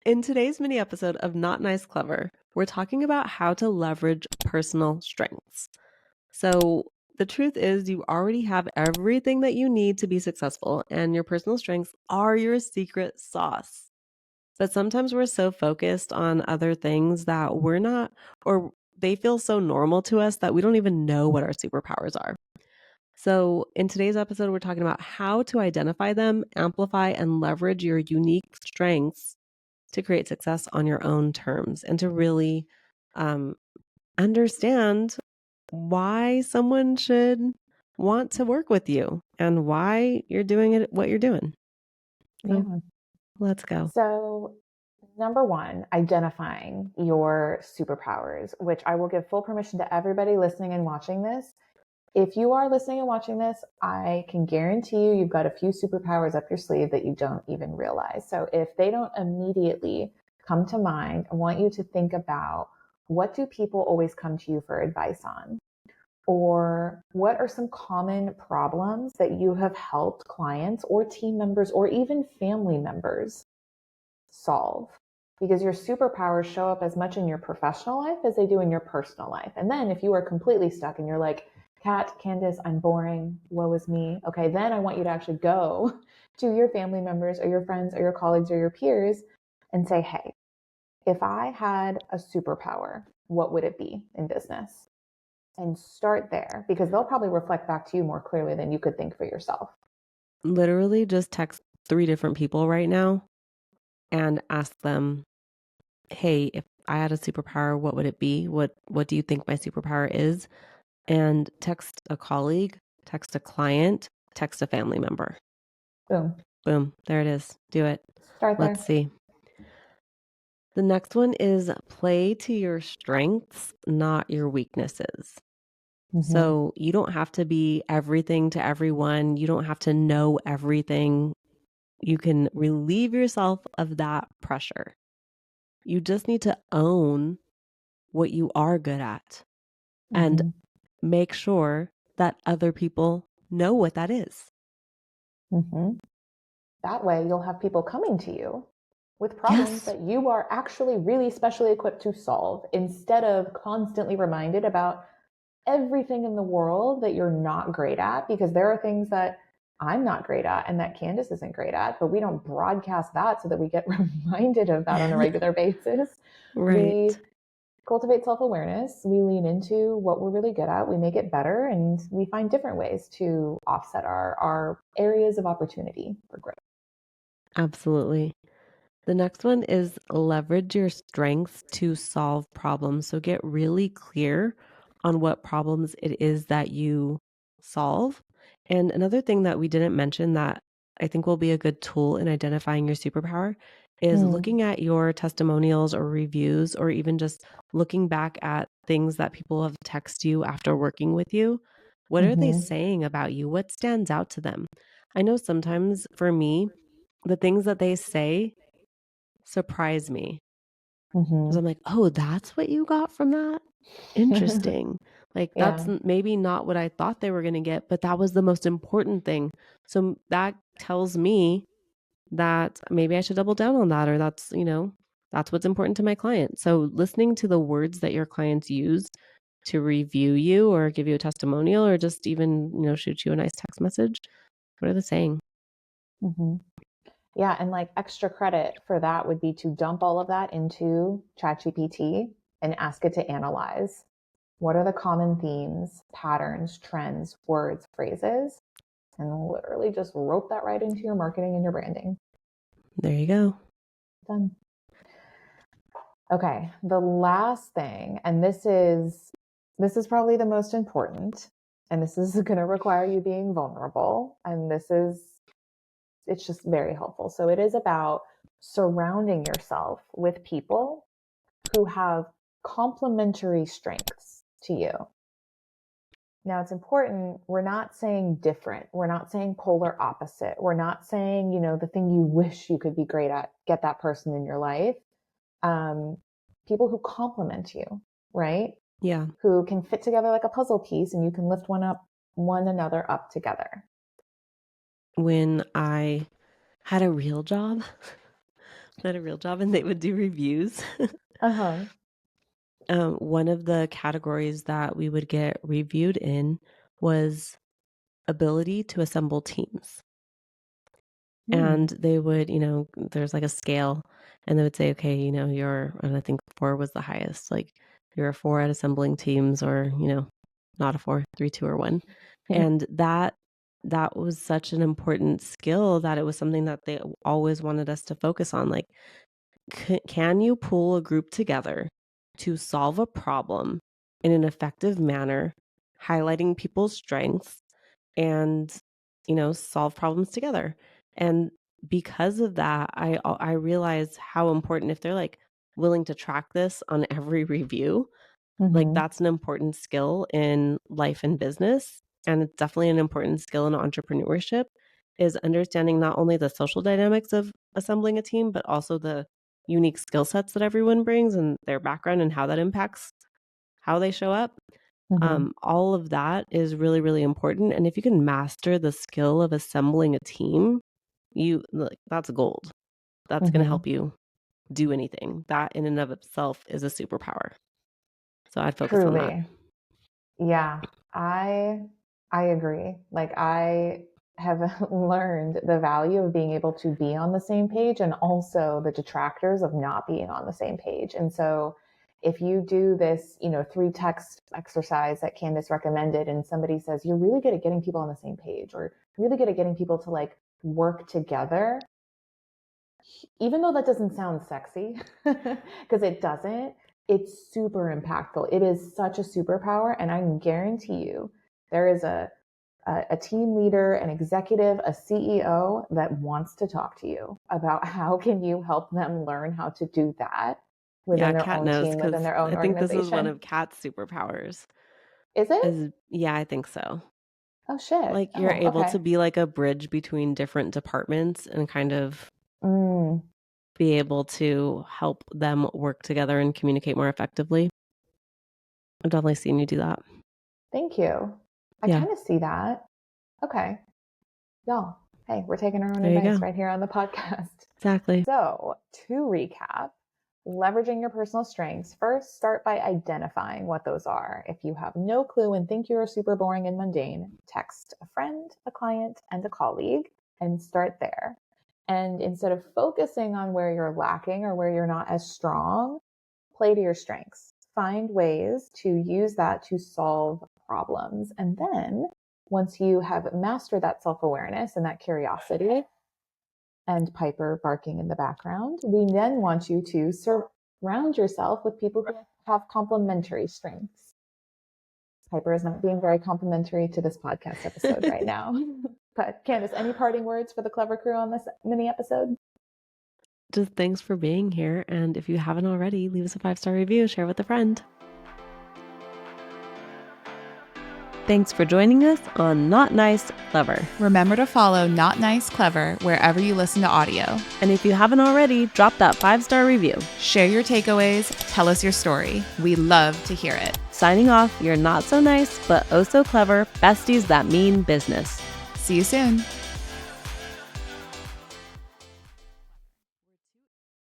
In today's mini episode of Not Nice Clever, we're talking about how to leverage personal strengths. So, the truth is, you already have everything that you need to be successful, and your personal strengths are your secret sauce. But sometimes we're so focused on other things that we're not, or they feel so normal to us that we don't even know what our superpowers are. So, in today's episode, we're talking about how to identify them, amplify, and leverage your unique strengths to create success on your own terms and to really um, understand why someone should want to work with you and why you're doing it, what you're doing. So Yeah. let's go. So, number one, identifying your superpowers, which I will give full permission to everybody listening and watching this. If you are listening and watching this, I can guarantee you've got a few superpowers up your sleeve that you don't even realize. So, if they don't immediately come to mind, I want you to think about, what do people always come to you for advice on? Or what are some common problems that you have helped clients or team members or even family members solve? Because your superpowers show up as much in your professional life as they do in your personal life. And then if you are completely stuck and you're like, Kat, Candice, I'm boring, woe is me. Okay, then I want you to actually go to your family members or your friends or your colleagues or your peers and say, hey, if I had a superpower, what would it be in business? And start there, because they'll probably reflect back to you more clearly than you could think for yourself. Literally just text 3 different people right now and ask them, hey, if I had a superpower, what would it be? What do you think my superpower is? And text a colleague, text a client, text a family member. Boom. Boom. There it is. Do it. Start Let's there. see. The next one is play to your strengths, not your weaknesses. Mm-hmm. So you don't have to be everything to everyone. You don't have to know everything. You can relieve yourself of that pressure. You just need to own what you are good at and Mm-hmm. make sure that other people know what that is. Mm-hmm. That way, you'll have people coming to you with problems Yes. that you are actually really specially equipped to solve, instead of constantly reminded about everything in the world that you're not great at, because there are things that I'm not great at and that Candice isn't great at, but we don't broadcast that so that we get reminded of that on a regular basis. Right. We cultivate self-awareness, we lean into what we're really good at, we make it better, and we find different ways to offset our areas of opportunity for growth. Absolutely. The next one is leverage your strengths to solve problems. So get really clear on what problems it is that you solve. And another thing that we didn't mention that I think will be a good tool in identifying your superpower is Mm. looking at your testimonials or reviews, or even just looking back at things that people have texted you after working with you. What are they Mm-hmm. saying about you? What stands out to them? I know sometimes for me, the things that they say surprise me because Mm-hmm. I'm like, "Oh, that's what you got from that? Interesting." Like, that's Yeah. maybe not what I thought they were gonna get, but that was the most important thing. So that tells me that maybe I should double down on that, or that's what's important to my client. So listening to the words that your clients use to review you or give you a testimonial or just even, shoot you a nice text message. What are they saying? Mm-hmm. Yeah, and like extra credit for that would be to dump all of that into ChatGPT and ask it to analyze, what are the common themes, patterns, trends, words, phrases, and literally just rope that right into your marketing and your branding. There you go. Done. Okay, the last thing, and this is probably the most important, and this is going to require you being vulnerable, and it's just very helpful. So it is about surrounding yourself with people who have complementary strengths to you. Now, it's important, we're not saying different. We're not saying polar opposite. We're not saying, the thing you wish you could be great at, get that person in your life. Um, People who complement you, right? Yeah. Who can fit together like a puzzle piece, and you can lift one another up together. When I had a real job, at a real job and they would do reviews. Uh-huh. One of the categories that we would get reviewed in was ability to assemble teams. And they would, there's like a scale and they would say, okay, and I think 4 was the highest. Like you're a 4 at assembling teams or, not a 4, 3, 2, or 1. And that was such an important skill that it was something that they always wanted us to focus on. Like, can you pull a group together to solve a problem in an effective manner, highlighting people's strengths and, solve problems together? And because of that, I realized how important, if they're like willing to track this on every review, like Mm-hmm. that's an important skill in life and business. And it's definitely an important skill in entrepreneurship, is understanding not only the social dynamics of assembling a team, but also the unique skill sets that everyone brings and their background and how that impacts how they show up. Mm-hmm. All of that is really, really important. And if you can master the skill of assembling a team, that's gold. That's going to Mm-hmm. help you do anything. That in and of itself is a superpower. So I'd focus on that. Truly. Yeah, I I agree. Like I have learned the value of being able to be on the same page and also the detractors of not being on the same page. And so if you do this, 3 text exercise that Candace recommended and somebody says you're really good at getting people on the same page or really good at getting people to like work together, even though that doesn't sound sexy, because it doesn't, it's super impactful. It is such a superpower. And I can guarantee you there is a team leader, an executive, a CEO that wants to talk to you about how can you help them learn how to do that Yeah, within their Kat own knows team, within because their own I think this is one organization. of Kat's superpowers. Is it? Yeah, I think so. Oh, shit. Like you're Oh, able to okay. be like a bridge between different departments and kind of Mm, be able to help them work together and communicate more effectively. I've definitely seen you do that. thank you. I Yeah, kind of see that. Okay. Y'all, hey, we're taking our own there you advice go. right here on the podcast. Exactly. So, to recap, leveraging your personal strengths, first start by identifying what those are. If you have no clue and think you're super boring and mundane, text a friend, a client, and a colleague and start there. And instead of focusing on where you're lacking or where you're not as strong, play to your strengths. Find ways to use that to solve problems. And then once you have mastered that self awareness and that curiosity, and Piper barking in the background, we then want you to surround yourself with people who have complementary strengths. Piper is not being very complimentary to this podcast episode right now. But Candace, any parting words for the Clever Crew on this mini episode? Just thanks for being here. And if you haven't already, leave us a 5-star review, share with a friend. Thanks for joining us on Not Nice, Clever. Remember to follow Not Nice Clever wherever you listen to audio. And if you haven't already, drop that 5-star review. Share your takeaways, tell us your story. We love to hear it. Signing off, you're not so nice, but oh so clever besties that mean business. See you soon.